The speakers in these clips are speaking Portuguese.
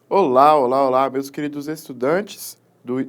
Olá, olá, olá, meus queridos estudantes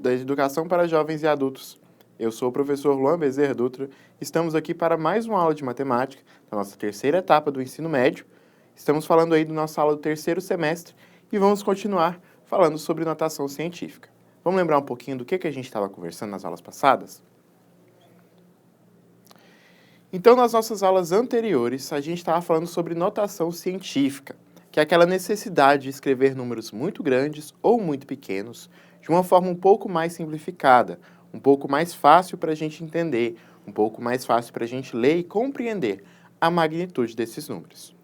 da Educação para Jovens e Adultos. Eu sou o professor Luan Bezerra Dutra. Estamos aqui para mais uma aula de matemática, da nossa terceira etapa do ensino médio. Estamos falando aí da nossa aula do terceiro semestre e vamos continuar falando sobre notação científica. Vamos lembrar um pouquinho do que a gente estava conversando nas aulas passadas? Então, nas nossas aulas anteriores, a gente estava falando sobre notação científica, que é aquela necessidade de escrever números muito grandes ou muito pequenos de uma forma um pouco mais simplificada, um pouco mais fácil para a gente entender, um pouco mais fácil para a gente ler e compreender a magnitude desses números.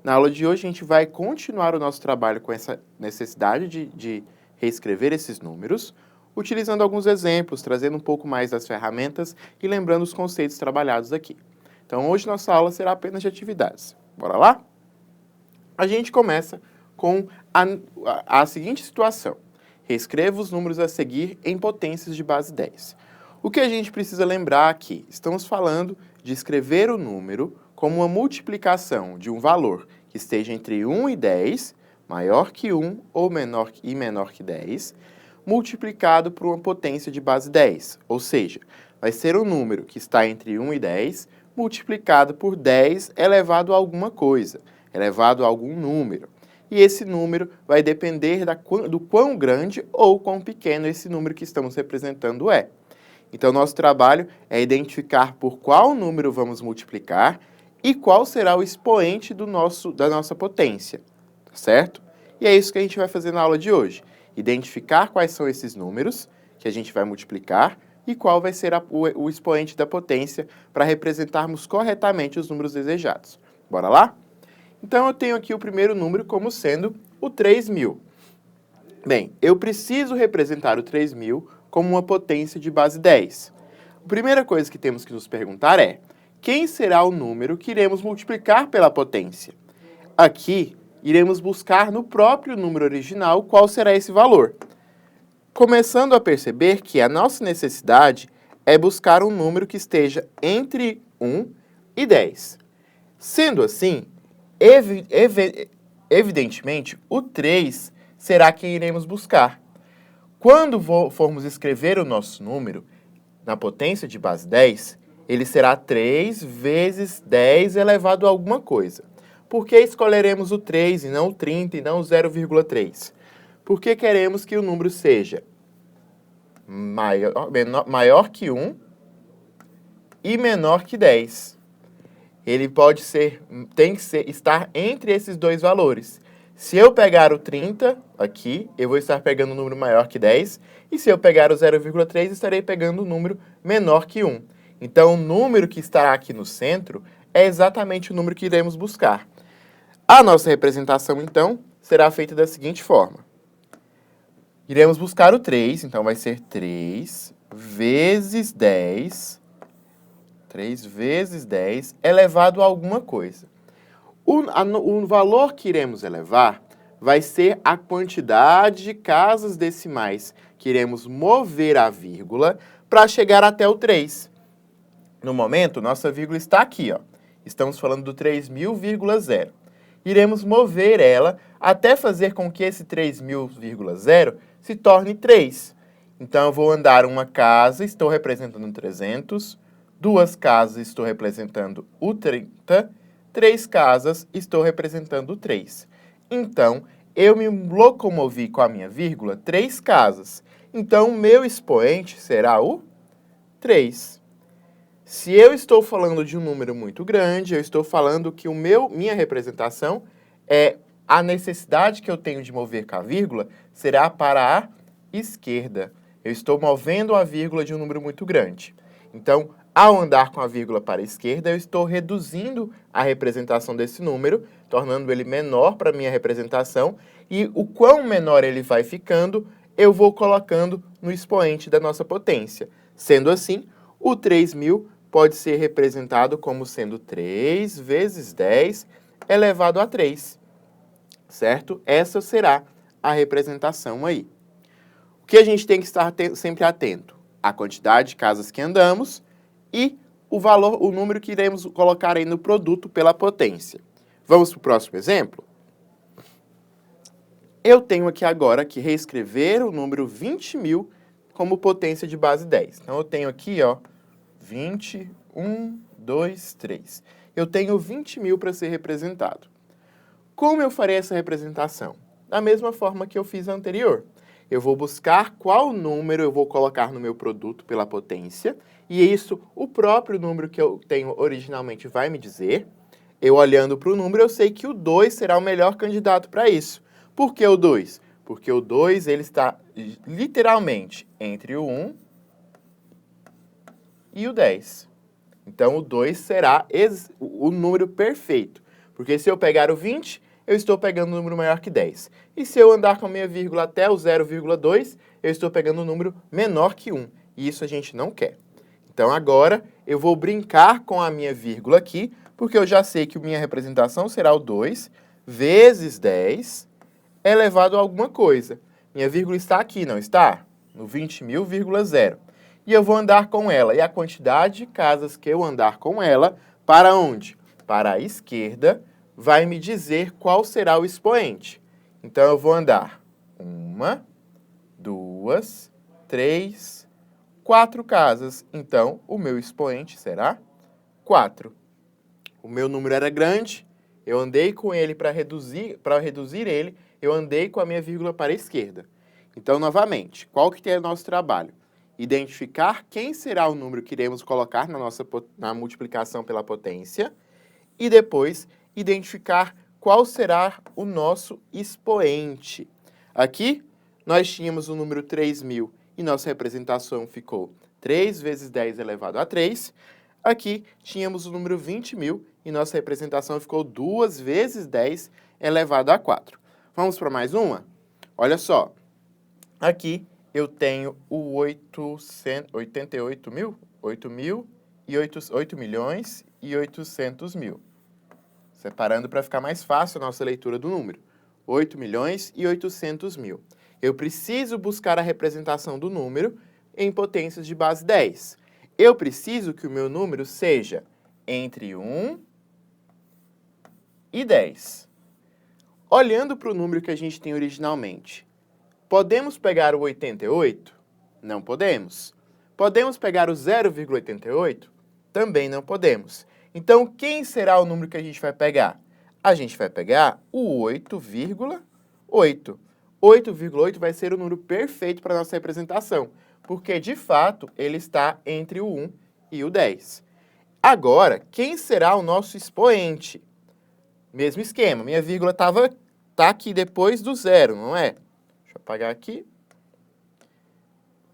Na aula de hoje, a gente vai continuar o nosso trabalho com essa necessidade de reescrever esses números, utilizando alguns exemplos, trazendo um pouco mais das ferramentas e lembrando os conceitos trabalhados aqui. Então, hoje nossa aula será apenas de atividades. Bora lá? A gente começa com a seguinte situação. Reescreva os números a seguir em potências de base 10. O que a gente precisa lembrar aqui? Estamos falando de escrever o número como uma multiplicação de um valor que esteja entre 1 e 10, maior que 1 ou menor que 10, multiplicado por uma potência de base 10. Ou seja, vai ser um número que está entre 1 e 10, multiplicado por 10 elevado a alguma coisa, elevado a algum número. E esse número vai depender do quão grande ou quão pequeno esse número que estamos representando é. Então, nosso trabalho é identificar por qual número vamos multiplicar e qual será o expoente da nossa potência, certo? E é isso que a gente vai fazer na aula de hoje. Identificar quais são esses números que a gente vai multiplicar e qual vai ser o expoente da potência para representarmos corretamente os números desejados. Bora lá? Então, eu tenho aqui o primeiro número como sendo o 3.000. Bem, eu preciso representar o 3.000 como uma potência de base 10. A primeira coisa que temos que nos perguntar é: quem será o número que iremos multiplicar pela potência? Aqui, iremos buscar no próprio número original qual será esse valor. Começando a perceber que a nossa necessidade é buscar um número que esteja entre 1 e 10. Sendo assim, evidentemente, o 3 será quem iremos buscar. Quando formos escrever o nosso número na potência de base 10, ele será 3 vezes 10 elevado a alguma coisa. Por que escolheremos o 3 e não o 30 e não o 0,3? Porque queremos que o número seja maior que 1 e menor que 10. Ele tem que estar entre esses dois valores. Se eu pegar o 30 aqui, eu vou estar pegando um número maior que 10, e se eu pegar o 0,3, estarei pegando um número menor que 1. Então, o número que estará aqui no centro é exatamente o número que iremos buscar. A nossa representação, então, será feita da seguinte forma. Iremos buscar o 3, então vai ser 3 vezes 10... 3 vezes 10 elevado a alguma coisa. O valor que iremos elevar vai ser a quantidade de casas decimais que iremos mover a vírgula para chegar até o 3. No momento, nossa vírgula está aqui, ó. Estamos falando do 3.000,0. Iremos mover ela até fazer com que esse 3.000,0 se torne 3. Então, eu vou andar uma casa, estou representando 300. 2 casas, estou representando o 30. 3 casas, estou representando o 3. Então, eu me locomovi com a minha vírgula 3 casas. Então, o meu expoente será o 3. Se eu estou falando de um número muito grande, eu estou falando que minha representação é a necessidade que eu tenho de mover com a vírgula será para a esquerda. Eu estou movendo a vírgula de um número muito grande. Então, ao andar com a vírgula para a esquerda, eu estou reduzindo a representação desse número, tornando ele menor para a minha representação, e o quão menor ele vai ficando, eu vou colocando no expoente da nossa potência. Sendo assim, o 3.000 pode ser representado como sendo 3 vezes 10 elevado a 3, certo? Essa será a representação aí. O que a gente tem que estar sempre atento? A quantidade de casas que andamos e o número que iremos colocar aí no produto pela potência. Vamos para o próximo exemplo? Eu tenho aqui agora que reescrever o número 20.000 como potência de base 10. Então, eu tenho aqui, ó, 20, 1, 2, 3. Eu tenho 20.000 para ser representado. Como eu farei essa representação? Da mesma forma que eu fiz a anterior. Eu vou buscar qual número eu vou colocar no meu produto pela potência, e isso o próprio número que eu tenho originalmente vai me dizer. Eu olhando para o número, eu sei que o 2 será o melhor candidato para isso. Por que o 2? Porque o 2 ele está literalmente entre o 1 e o 10. Então, o 2 será o número perfeito. Porque se eu pegar o 20, eu estou pegando um número maior que 10. E se eu andar com a minha vírgula até o 0,2, eu estou pegando um número menor que 1. E isso a gente não quer. Então, agora, eu vou brincar com a minha vírgula aqui, porque eu já sei que a minha representação será o 2 vezes 10 elevado a alguma coisa. Minha vírgula está aqui, não está? No 20.000,0. E eu vou andar com ela. E a quantidade de casas que eu andar com ela, para onde? Para a esquerda, vai me dizer qual será o expoente. Então, eu vou andar 1, 2, 3, 4 casas. Então, o meu expoente será 4. O meu número era grande, eu andei com ele para reduzir ele, eu andei com a minha vírgula para a esquerda. Então, novamente, qual que é o nosso trabalho? Identificar quem será o número que iremos colocar na multiplicação pela potência e depois identificar qual será o nosso expoente. Aqui, nós tínhamos o número 3.000 e nossa representação ficou 3 vezes 10 elevado a 3. Aqui, tínhamos o número 20.000 e nossa representação ficou 2 vezes 10 elevado a 4. Vamos para mais uma? Olha só. Aqui, eu tenho o 88 mil, 8 milhões e 800 mil. Separando para ficar mais fácil a nossa leitura do número. 8 milhões e 800 mil. Eu preciso buscar a representação do número em potências de base 10. Eu preciso que o meu número seja entre 1 e 10. Olhando para o número que a gente tem originalmente, podemos pegar o 88? Não podemos. Podemos pegar o 0,88? Também não podemos. Então, quem será o número que a gente vai pegar? A gente vai pegar o 8,8. 8,8 vai ser o número perfeito para a nossa representação, porque, de fato, ele está entre o 1 e o 10. Agora, quem será o nosso expoente? Mesmo esquema, minha vírgula tá aqui depois do zero, não é? Deixa eu apagar aqui.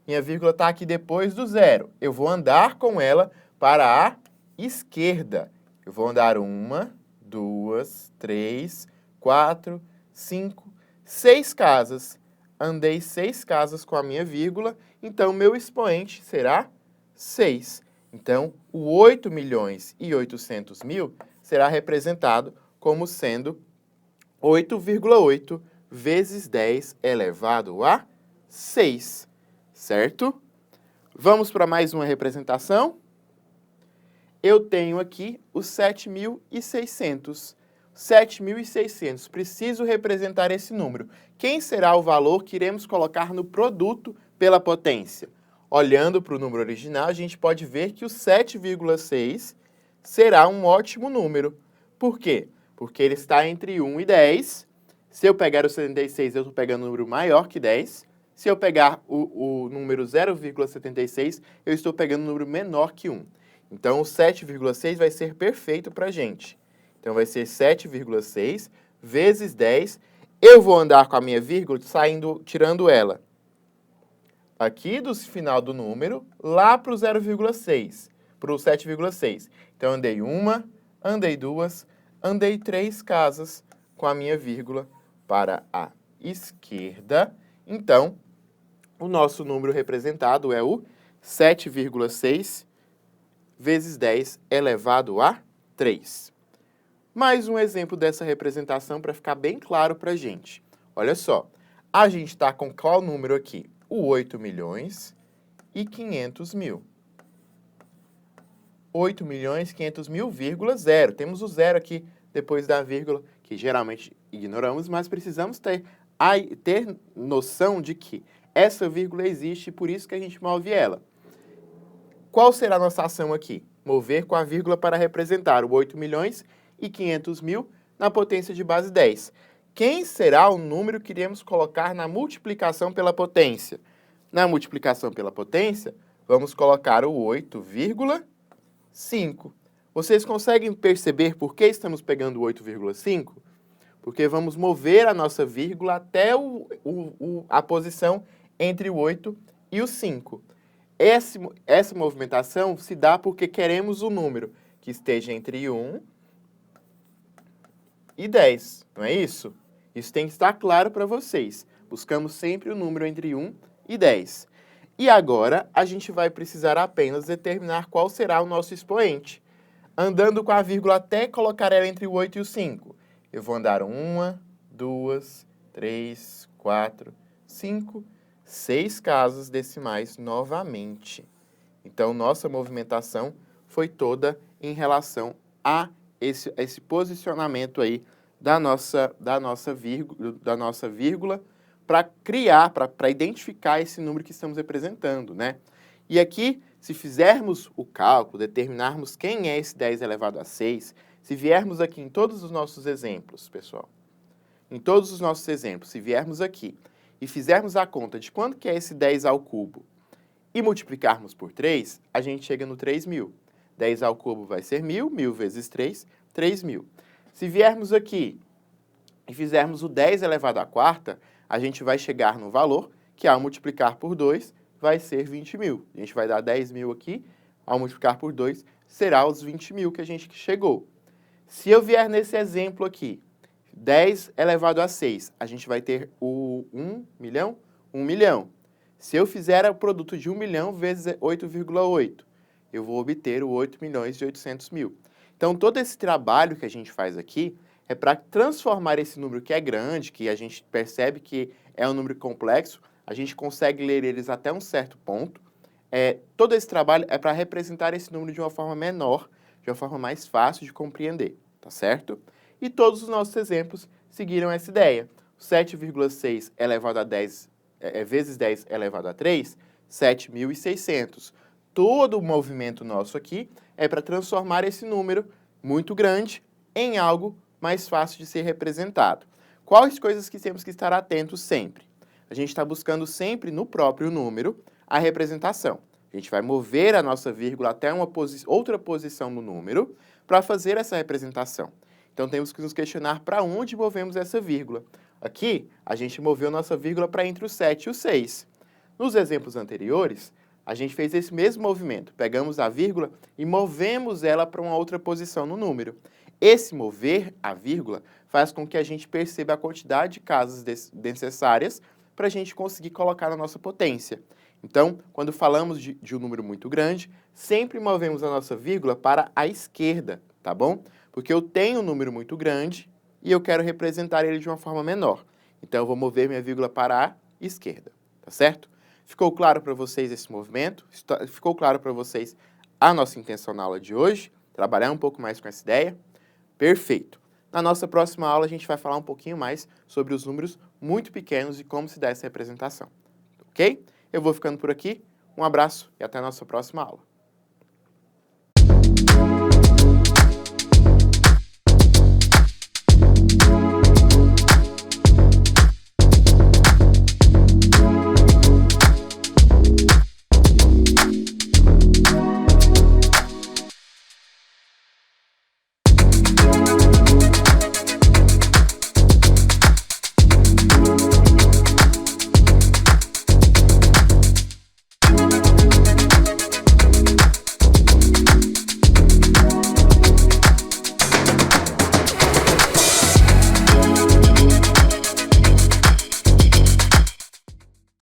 Minha vírgula está aqui depois do zero. Eu vou andar com ela para a esquerda. Eu vou andar 1, 2, 3, 4, 5, 6 casas. Andei 6 casas com a minha vírgula, então meu expoente será 6. Então, o 8 milhões e 800 mil será representado como sendo 8,8 vezes 10 elevado a 6, certo? Vamos para mais uma representação? Eu tenho aqui os 7.600. 7.600. Preciso representar esse número. Quem será o valor que iremos colocar no produto pela potência? Olhando para o número original, a gente pode ver que o 7,6 será um ótimo número. Por quê? Porque ele está entre 1 e 10. Se eu pegar o 76, eu estou pegando um número maior que 10. Se eu pegar o número 0,76, eu estou pegando um número menor que 1. Então, o 7,6 vai ser perfeito para a gente. Então, vai ser 7,6 vezes 10. Eu vou andar com a minha vírgula, tirando ela aqui do final do número, lá para o 0,6, para o 7,6. Então, andei 1, andei 2, andei 3 casas com a minha vírgula para a esquerda. Então, o nosso número representado é o 7,6 vezes 10 elevado a 3. Mais um exemplo dessa representação para ficar bem claro para a gente. Olha só, a gente está com qual número aqui? O 8 milhões e 500 mil. 8 milhões e 500 mil, vírgula 0. Temos o zero aqui depois da vírgula, que geralmente ignoramos, mas precisamos ter ter noção de que essa vírgula existe e por isso que a gente move ela. Qual será a nossa ação aqui? Mover com a vírgula para representar o 8.500.000 na potência de base 10. Quem será o número que iremos colocar na multiplicação pela potência? Na multiplicação pela potência, vamos colocar o 8,5. Vocês conseguem perceber por que estamos pegando o 8,5? Porque vamos mover a nossa vírgula até a posição entre o 8 e o 5. Essa movimentação se dá porque queremos um número que esteja entre 1 e 10, não é isso? Isso tem que estar claro para vocês. Buscamos sempre o número entre 1 e 10. E agora, a gente vai precisar apenas determinar qual será o nosso expoente. Andando com a vírgula até colocar ela entre o 8 e o 5. Eu vou andar 1, 2, 3, 4, 5, 6 casas decimais novamente. Então, nossa movimentação foi toda em relação a esse posicionamento aí da nossa vírgula para criar, para identificar esse número que estamos representando, né? E aqui, se fizermos o cálculo, determinarmos quem é esse 10 elevado a 6, se viermos aqui em todos os nossos exemplos, pessoal, em todos os nossos exemplos, se viermos aqui e fizermos a conta de quanto que é esse 10 ao cubo e multiplicarmos por 3, a gente chega no 3.000. 10 ao cubo vai ser 1.000, 1.000 vezes 3, 3.000. Se viermos aqui e fizermos o 10 elevado à quarta, a gente vai chegar no valor que, ao multiplicar por 2, vai ser 20.000. A gente vai dar 10.000 aqui, ao multiplicar por 2, será os 20.000 que a gente chegou. Se eu vier nesse exemplo aqui, 10 elevado a 6, a gente vai ter o 1 milhão? 1 milhão. Se eu fizer o produto de 1 milhão vezes 8,8, eu vou obter o 8.800.000. Então, todo esse trabalho que a gente faz aqui é para transformar esse número que é grande, que a gente percebe que é um número complexo, a gente consegue ler eles até um certo ponto. Todo esse trabalho é para representar esse número de uma forma menor, de uma forma mais fácil de compreender, tá certo? E todos os nossos exemplos seguiram essa ideia. 7,6 elevado a 10 vezes 10 elevado a 3, 7.600. Todo o movimento nosso aqui é para transformar esse número muito grande em algo mais fácil de ser representado. Quais coisas que temos que estar atentos sempre? A gente está buscando sempre no próprio número a representação. A gente vai mover a nossa vírgula até uma outra posição no número para fazer essa representação. Então, temos que nos questionar para onde movemos essa vírgula. Aqui, a gente moveu nossa vírgula para entre o 7 e o 6. Nos exemplos anteriores, a gente fez esse mesmo movimento. Pegamos a vírgula e movemos ela para uma outra posição no número. Esse mover a vírgula faz com que a gente perceba a quantidade de casas necessárias para a gente conseguir colocar na nossa potência. Então, quando falamos de um número muito grande, sempre movemos a nossa vírgula para a esquerda, tá bom? Porque eu tenho um número muito grande e eu quero representar ele de uma forma menor. Então, eu vou mover minha vírgula para a esquerda, tá certo? Ficou claro para vocês esse movimento? Ficou claro para vocês a nossa intenção na aula de hoje? Trabalhar um pouco mais com essa ideia? Perfeito! Na nossa próxima aula, a gente vai falar um pouquinho mais sobre os números muito pequenos e como se dá essa representação, ok? Eu vou ficando por aqui, um abraço e até a nossa próxima aula.